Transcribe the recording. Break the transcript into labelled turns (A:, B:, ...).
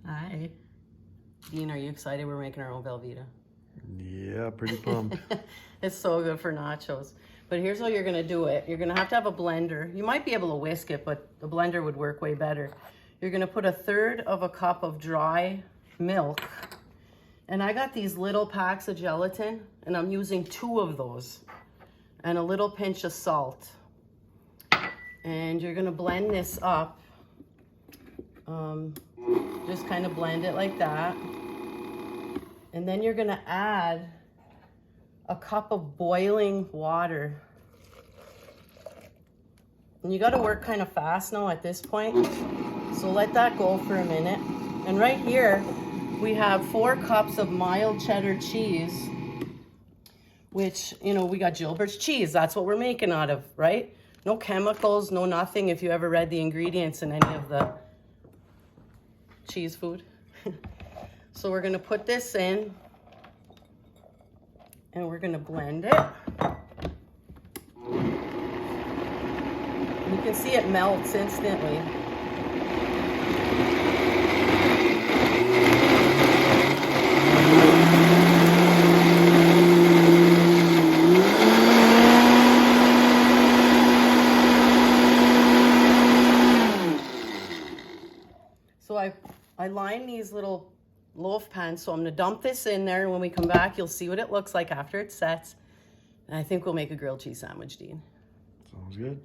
A: Hi. Dean, are you excited we're making our own Velveeta?
B: Yeah, pretty pumped.
A: It's so good for nachos. But here's how you're gonna do it. You're gonna have to have a blender. You might be able to whisk it, but the blender would work way better. You're gonna put 1/3 of a cup of dry milk. And I got these little packs of gelatin, and I'm using 2 of those. And a little pinch of salt. And you're gonna blend this up. Just kind of blend it like that. And then you're gonna add a cup of boiling water. And you gotta work kind of fast now at this point. So let that go for a minute. And right here, we have 4 cups of mild cheddar cheese, which, you know, we got Gilbert's cheese. That's what we're making out of, right? No chemicals, no nothing if you ever read the ingredients in any of the cheese food. So we're gonna put this in and we're gonna blend it. You can see it melts instantly. So I line these little loaf pans, so I'm gonna dump this in there, and when we come back, you'll see what it looks like after it sets. And I think we'll make a grilled cheese sandwich, Dean.
B: Sounds good.